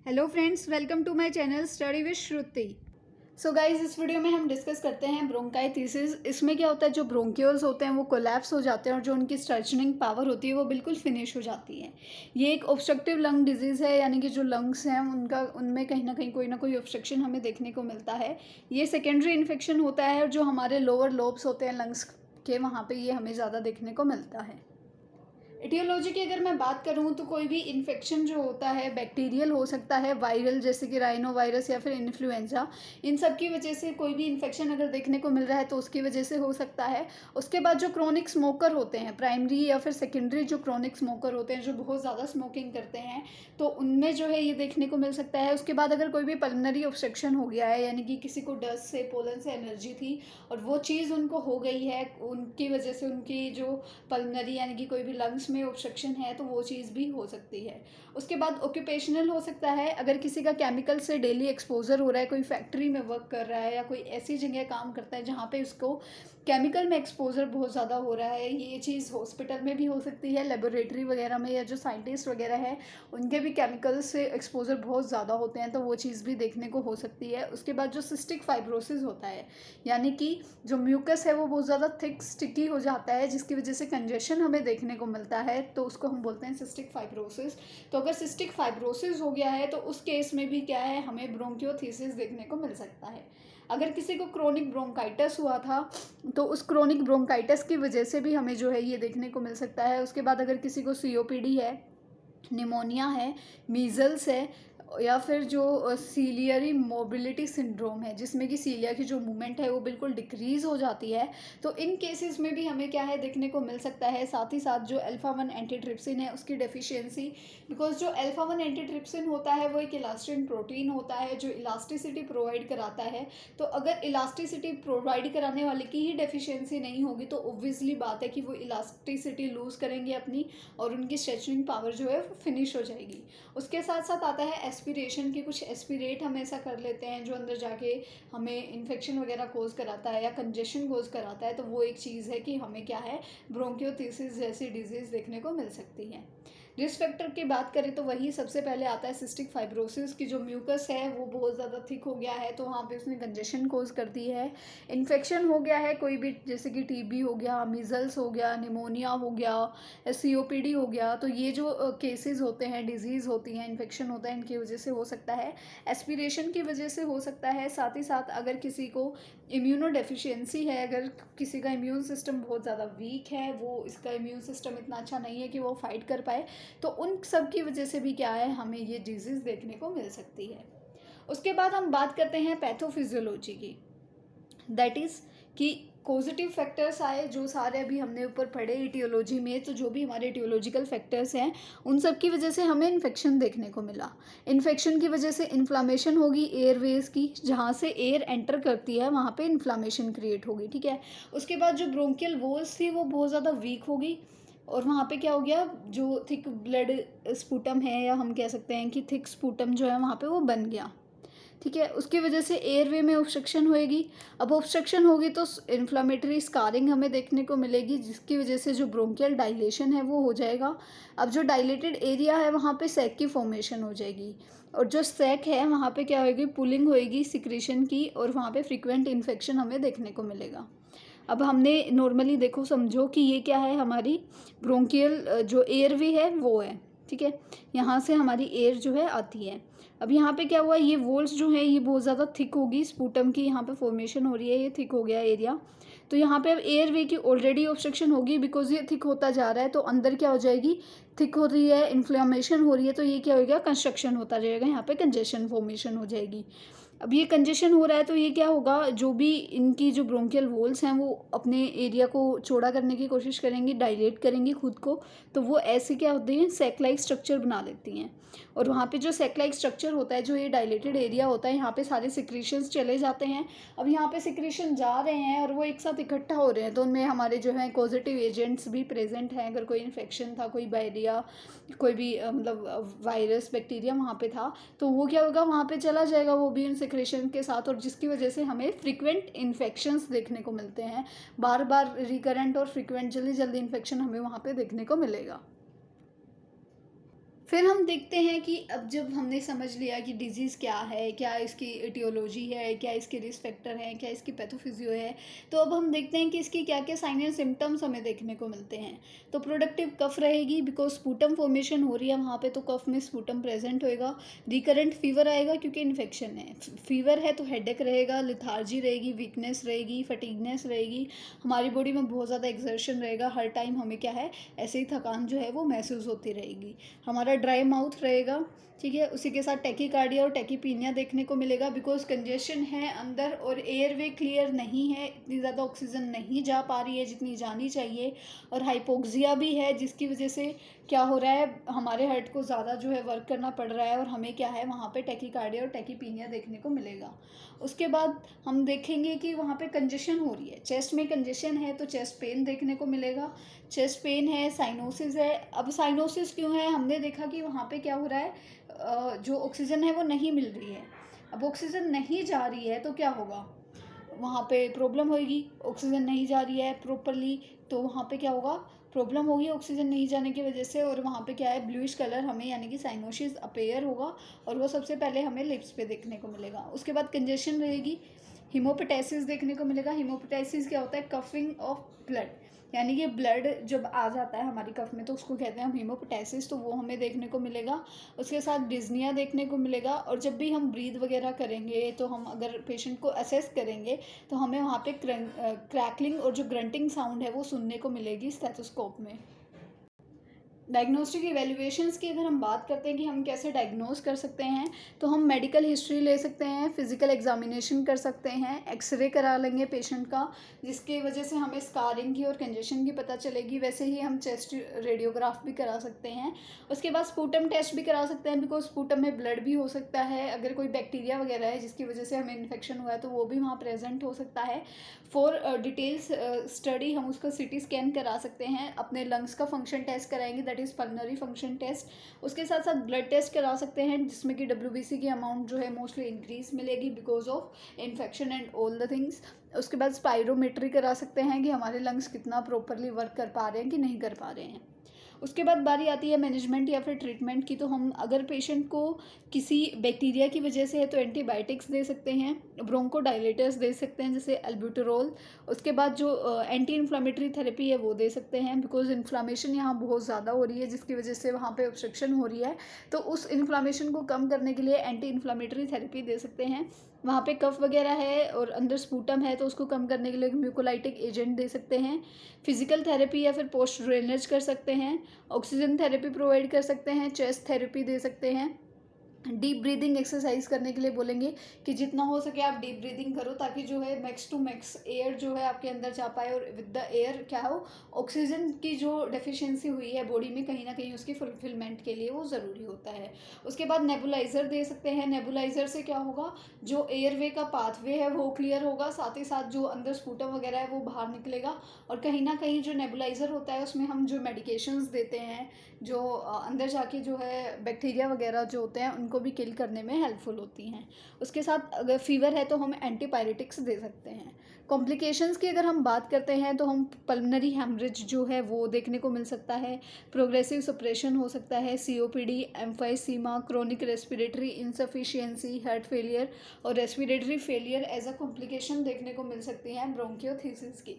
Hello friends, welcome to my channel study with Shruti. So guys, इस video में हम discuss करते हैं ब्रोंकाइटिस। इसमें क्या होता है, जो ब्रोंक्यूल्स होते हैं वो कोलैप्स हो जाते हैं और जो उनकी स्ट्रेचनिंग पावर होती है वो बिल्कुल फिनिश हो जाती है। ये एक ऑब्स्ट्रक्टिव लंग डिजीज़ है, यानी कि जो लंग्स हैं उनमें कहीं ना कोई ऑब्स्ट्रक्शन हमें देखने को मिलता है। ये सेकेंडरी इन्फेक्शन होता है और जो हमारे लोअर लोब्स होते हैं लंग्स के, वहाँ पर ये हमें ज़्यादा देखने को मिलता है। एटियोलॉजी की अगर मैं बात करूं तो कोई भी इन्फेक्शन जो होता है बैक्टीरियल हो सकता है, वायरल जैसे कि राइनो वायरस या फिर इन्फ्लुएंजा, इन सब की वजह से कोई भी इन्फेक्शन अगर देखने को मिल रहा है तो उसकी वजह से हो सकता है। उसके बाद जो क्रोनिक स्मोकर होते हैं, प्राइमरी या फिर सेकेंडरी जो क्रोनिक स्मोकर होते हैं जो बहुत ज़्यादा स्मोकिंग करते हैं, तो उनमें जो है ये देखने को मिल सकता है। उसके बाद अगर कोई भी पल्मनरी ऑब्स्ट्रक्शन हो गया है, यानी कि किसी को डस्ट से, पोलन से एलर्जी थी और वो चीज़ उनको हो गई है, उनकी वजह से उनकी जो पल्मनरी यानी कि कोई भी लंग्स में ऑब्स्ट्रक्शन है तो वो चीज़ भी हो सकती है। उसके बाद ऑक्यूपेशनल हो सकता है, अगर किसी का केमिकल से डेली एक्सपोजर हो रहा है, कोई फैक्ट्री में वर्क कर रहा है या कोई ऐसी जगह काम करता है जहाँ पे उसको केमिकल में एक्सपोजर बहुत ज़्यादा हो रहा है। ये चीज़ हॉस्पिटल में भी हो सकती है, लेबोरेटरी वगैरह में, या जो साइंटिस्ट वगैरह है उनके भी केमिकल से एक्सपोजर बहुत ज़्यादा होते हैं, तो वो चीज़ भी देखने को हो सकती है। उसके बाद जो सिस्टिक फाइब्रोसिस होता है, यानी कि जो म्यूकस है वो बहुत ज़्यादा थिक स्टिकी हो जाता है, जिसकी वजह से कंजेशन हमें देखने को मिलता है, तो उसको हम बोलते हैं सिस्टिक फाइब्रोसिस। तो अगर सिस्टिक फाइब्रोसिस हो गया है तो उस केस में भी क्या है, हमें ब्रोंकियोथिसिस देखने को मिल सकता है। अगर किसी को क्रोनिक ब्रोंकाइटिस हुआ था तो उस क्रोनिक ब्रोंकाइटिस की वजह से भी हमें जो है ये देखने को मिल सकता है। उसके बाद अगर किसी को सीओपीडी है, निमोनिया है, मीज़ल्स है, या फिर जो सीलियरी मोबिलिटी सिंड्रोम है जिसमें कि सीलिया की जो मूवमेंट है वो बिल्कुल डिक्रीज़ हो जाती है, तो इन केसेस में भी हमें क्या है देखने को मिल सकता है। साथ ही साथ जो अल्फा-1 एंटीट्रिप्सिन है उसकी डेफिशिएंसी, बिकॉज जो अल्फा-1 एंटीट्रिप्सिन होता है वो एक इलास्टिन प्रोटीन होता है जो इलास्टिसिटी प्रोवाइड कराता है। तो अगर इलास्टिसिटी प्रोवाइड कराने वाले की ही डेफिशिएंसी नहीं होगी तो ऑब्वियसली बात है कि वो इलास्टिसिटी लूज़ करेंगे अपनी, और उनकी स्ट्रेचिंग पावर जो है फिनिश हो जाएगी। उसके साथ साथ आता है एस्पिरेशन की, कुछ एस्पिरेट हम ऐसा कर लेते हैं जो अंदर जाके हमें इन्फेक्शन वगैरह कोज कराता है या कंजेशन कोज कराता है, तो वो एक चीज़ है कि हमें क्या है ब्रोंकियोथिसिस जैसी डिजीज़ देखने को मिल सकती है। रिस्क फैक्टर की बात करें तो वही सबसे पहले आता है सिस्टिक फाइब्रोसिस की, जो म्यूकस है वो बहुत ज़्यादा थिक हो गया है तो वहाँ पे उसने कंजेशन कोज कर दी है। इन्फेक्शन हो गया है कोई भी, जैसे कि टीबी हो गया, मीज़ल्स हो गया, निमोनिया हो गया, सीओपीडी हो गया, तो ये जो केसेस होते हैं, डिजीज़ होती हैं, इन्फेक्शन होता है, इनकी वजह से हो सकता है। एस्पिरेशन की वजह से हो सकता है। साथ ही साथ अगर किसी को इम्यूनो डेफिशिएंसी है, अगर किसी का इम्यून सिस्टम बहुत ज़्यादा वीक है, वो इसका इम्यून सिस्टम इतना अच्छा नहीं है कि वो फाइट कर पाए, तो उन सब की वजह से भी क्या है हमें ये डिजीज़ देखने को मिल सकती है। उसके बाद हम बात करते हैं पैथोफिजियोलॉजी की, दैट इज़ कि पॉजिटिव फैक्टर्स आए जो सारे अभी हमने ऊपर पढ़े इटियोलॉजी में, तो जो भी हमारे इटियोलॉजिकल फैक्टर्स हैं उन सब की वजह से हमें इन्फेक्शन देखने को मिला। इन्फेक्शन की वजह से इन्फ्लामेशन होगी एयरवेज की, जहाँ से एयर एंटर करती है वहाँ पे इन्फ्लामेशन क्रिएट होगी, ठीक है। उसके बाद जो ब्रोंकियल वॉल्स थी वो बहुत ज़्यादा वीक होगी और वहाँ पे क्या हो गया, जो थिक ब्लड स्पूटम है, या हम कह सकते हैं कि थिक स्पूटम जो है वहाँ पे वो बन गया, ठीक है। उसकी वजह से एयरवे में ऑब्स्ट्रक्शन होएगी। अब ऑब्स्ट्रक्शन होगी तो इन्फ्लामेटरी स्कारिंग हमें देखने को मिलेगी, जिसकी वजह से जो ब्रोंकियल डायलेशन है वो हो जाएगा। अब जो डायलेटेड एरिया है वहाँ पे सैक की फॉर्मेशन हो जाएगी, और जो सैक है वहाँ पे क्या होएगी, पुलिंग होएगी सिक्रेशन की, और वहाँ पे फ्रीक्वेंट इन्फेक्शन हमें देखने को मिलेगा। अब हमने नॉर्मली देखो, समझो कि ये क्या है, हमारी ब्रोंकियल जो एयरवे है वो है, ठीक है। यहाँ से हमारी एयर जो है आती है। अब यहाँ पे क्या हुआ, ये वॉल्स जो है ये बहुत ज़्यादा थिक होगी, स्पूटम की यहाँ पे फॉर्मेशन हो रही है, ये थिक हो गया एरिया। तो यहाँ पे अब एयरवे की ऑलरेडी ऑब्स्ट्रक्शन होगी, बिकॉज ये थिक होता जा रहा है, तो अंदर क्या हो जाएगी, थिक हो रही है, इन्फ्लेमेशन हो रही है, तो ये क्या हो गया, कंस्ट्रक्शन होता जाएगा, यहाँ पे कंजेशन फॉर्मेशन हो जाएगी। अब ये कंजेशन हो रहा है तो ये क्या होगा, जो भी इनकी जो ब्रोंकियल वॉल्स हैं वो अपने एरिया को चौड़ा करने की कोशिश करेंगी, डायलेट करेंगी खुद को, तो वो ऐसे क्या होती हैं, सैक लाइक स्ट्रक्चर बना लेती हैं। और वहाँ पे जो सैक लाइक स्ट्रक्चर होता है, जो ये डायलेटेड एरिया होता है, यहाँ पे सारे सिक्रीशंस चले जाते हैं। अब यहाँ पे सिक्रीशन जा रहे हैं और वो एक साथ इकट्ठा हो रहे हैं, तो उनमें हमारे जो है कॉजेटिव एजेंट्स भी प्रेजेंट हैं। अगर कोई इन्फेक्शन था, कोई डायरिया, कोई भी मतलब वायरस, बैक्टीरिया वहाँ पे था, तो वो क्या होगा, वहाँ पे चला जाएगा वो भी इन सिक्रेशन के साथ, और जिसकी वजह से हमें फ्रीक्वेंट इन्फेक्शंस देखने को मिलते हैं। बार बार रिकरेंट और फ्रीक्वेंट जल्दी जल्दी इन्फेक्शन हमें वहाँ पे देखने को मिलेगा। फिर हम देखते हैं कि अब जब हमने समझ लिया कि डिजीज़ क्या है, क्या इसकी एटियोलॉजी है, क्या इसके रिस्क फैक्टर हैं, क्या इसकी पैथोफिजियो है, तो अब हम देखते हैं कि इसकी क्या-क्या साइन एंड सिम्पटम्स हमें देखने को मिलते हैं। तो प्रोडक्टिव कफ रहेगी बिकॉज़ स्पूटम फॉर्मेशन हो रही है वहाँ पे, तो कफ में स्पूटम प्रेज़ेंट होएगा। रिकरेंट फीवर आएगा क्योंकि इन्फेक्शन है। फीवर है तो हेडेक रहेगा, लेथार्जी रहेगी, वीकनेस रहेगी, फटीगनेस रहेगी, हमारी बॉडी में बहुत ज़्यादा एक्सर्शन रहेगा, हर टाइम हमें क्या है, ऐसे ही थकान जो है वो महसूस होती रहेगी। हमारा ड्राई माउथ रहेगा, ठीक है। उसी के साथ टैकीकार्डिया और टैकीपीनिया देखने को मिलेगा बिकॉज कंजेशन है अंदर और एयरवे क्लियर नहीं है, इतनी ज़्यादा ऑक्सीजन नहीं जा पा रही है जितनी जानी चाहिए, और हाइपोक्सिया भी है जिसकी वजह से क्या हो रहा है, हमारे हार्ट को ज़्यादा जो है वर्क करना पड़ रहा है और हमें क्या है वहाँ पे टैकीकार्डिया और टैकीपीनिया देखने को मिलेगा। उसके बाद हम देखेंगे कि वहाँ पे कंजेशन हो रही है, चेस्ट में कंजेशन है तो चेस्ट पेन देखने को मिलेगा। चेस्ट पेन है, साइनोसिस है। अब साइनोसिस क्यों है, हमने देखा कि वहाँ पे क्या हो रहा है, जो ऑक्सीजन है वो नहीं मिल रही है। अब ऑक्सीजन नहीं जा रही है तो क्या होगा, वहाँ पे प्रॉब्लम होगी। ऑक्सीजन नहीं जा रही है प्रॉपरली तो वहाँ पे क्या होगा, प्रॉब्लम होगी ऑक्सीजन नहीं जाने की वजह से, और वहाँ पे क्या है, ब्लूइश कलर हमें यानी कि साइनोसिस अपेयर होगा, और वो सबसे पहले हमें लिप्स पे देखने को मिलेगा। उसके बाद कंजेशन रहेगी, हीमोपेटाइसिस देखने को मिलेगा। हीमोपेटाइसिस क्या होता है, कफिंग ऑफ ब्लड, यानी कि ब्लड जब आ जाता है हमारी कफ में तो उसको कहते हैं हम हीमोपेटाइसिस, तो वो हमें देखने को मिलेगा। उसके साथ डिज़निया देखने को मिलेगा, और जब भी हम ब्रीथ वगैरह करेंगे तो हम अगर पेशेंट को असेस करेंगे तो हमें वहाँ पे क्रैकलिंग और जो ग्रंटिंग साउंड है वो सुनने को मिलेगी स्टेथोस्कोप में। डायग्नोस्टिक इवैल्यूएशंस की अगर हम बात करते हैं कि हम कैसे डायग्नोस कर सकते हैं, तो हम मेडिकल हिस्ट्री ले सकते हैं, फिजिकल एग्जामिनेशन कर सकते हैं, एक्सरे करा लेंगे पेशेंट का जिसकी वजह से हमें स्कारिंग की और कंजेशन की पता चलेगी। वैसे ही हम चेस्ट रेडियोग्राफ भी करा सकते हैं। उसके बाद स्पूटम टेस्ट भी करा सकते हैं बिकॉज स्पूटम में ब्लड भी हो सकता है, अगर कोई बैक्टीरिया वगैरह है जिसकी वजह से हमें इन्फेक्शन हुआ है तो वो भी वहाँ प्रेजेंट हो सकता है। फॉर डिटेल्स स्टडी हम उसका सीटी स्कैन करा सकते हैं, अपने लंग्स का फंक्शन टेस्ट कराएंगे, that is pulmonary function test. उसके साथ साथ ब्लड टेस्ट करा सकते हैं जिसमें कि WBC की अमाउंट जो है मोस्टली इंक्रीज मिलेगी because of infection and all the things. उसके बाद स्पायरोमेट्री करा सकते हैं कि हमारे लंग्स कितना प्रॉपरली वर्क कर पा रहे हैं कि नहीं कर पा रहे हैं। उसके बाद बारी आती है मैनेजमेंट या फिर ट्रीटमेंट की, तो हम अगर पेशेंट को किसी बैक्टीरिया की वजह से है तो एंटीबायोटिक्स दे सकते हैं, ब्रोंकोडायलेटर्स दे सकते हैं जैसे एल्ब्यूटेरोल। उसके बाद जो एंटी इन्फ्लामेटरी थेरेपी है वो दे सकते हैं बिकॉज इन्फ्लामेशन यहाँ बहुत ज़्यादा हो रही है जिसकी वजह से वहाँ पे ऑब्स्ट्रक्शन हो रही है, तो उस इन्फ्लामेशन को कम करने के लिए एंटी इन्फ्लामेटरी थेरेपी दे सकते हैं। वहाँ पे कफ वगैरह है और अंदर स्पूटम है तो उसको कम करने के लिए म्यूकोलाइटिक एजेंट दे सकते हैं। फिजिकल थेरेपी या फिर पोस्ट ड्रेनेज कर सकते हैं, ऑक्सीजन थेरेपी प्रोवाइड कर सकते हैं, चेस्ट थेरेपी दे सकते हैं। डीप ब्रीदिंग एक्सरसाइज करने के लिए बोलेंगे कि जितना हो सके आप डीप ब्रीदिंग करो ताकि जो है मैक्स टू मैक्स एयर जो है आपके अंदर जा पाए, और विद द एयर क्या हो, ऑक्सीजन की जो डेफिशिएंसी हुई है बॉडी में कहीं ना कहीं उसकी फुलफिलमेंट के लिए वो ज़रूरी होता है। उसके बाद नेबुलाइज़र दे सकते हैं। नेबुलाइज़र से क्या होगा, जो एयरवे का पाथवे है वो क्लियर होगा, साथ ही साथ जो अंदर स्पूटम वगैरह है वो बाहर निकलेगा, और कहीं ना कहीं जो नेबुलाइज़र होता है उसमें हम जो मेडिकेशंस देते हैं जो अंदर जाके जो है बैक्टीरिया वगैरह जो होते हैं उनको भी किल करने में हेल्पफुल होती हैं। उसके साथ अगर फीवर है तो हम एंटीपायरेटिक्स दे सकते हैं। कॉम्प्लिकेशंस की अगर हम बात करते हैं तो हम पल्मोनरी हेमरेज जो है वो देखने को मिल सकता है, प्रोग्रेसिव सप्रेशन हो सकता है, COPD, emphysema, chronic respiratory insufficiency, heart failure और respiratory failure as a complication देखने को मिल सकती हैं ब्रोंकियोथिसिस की।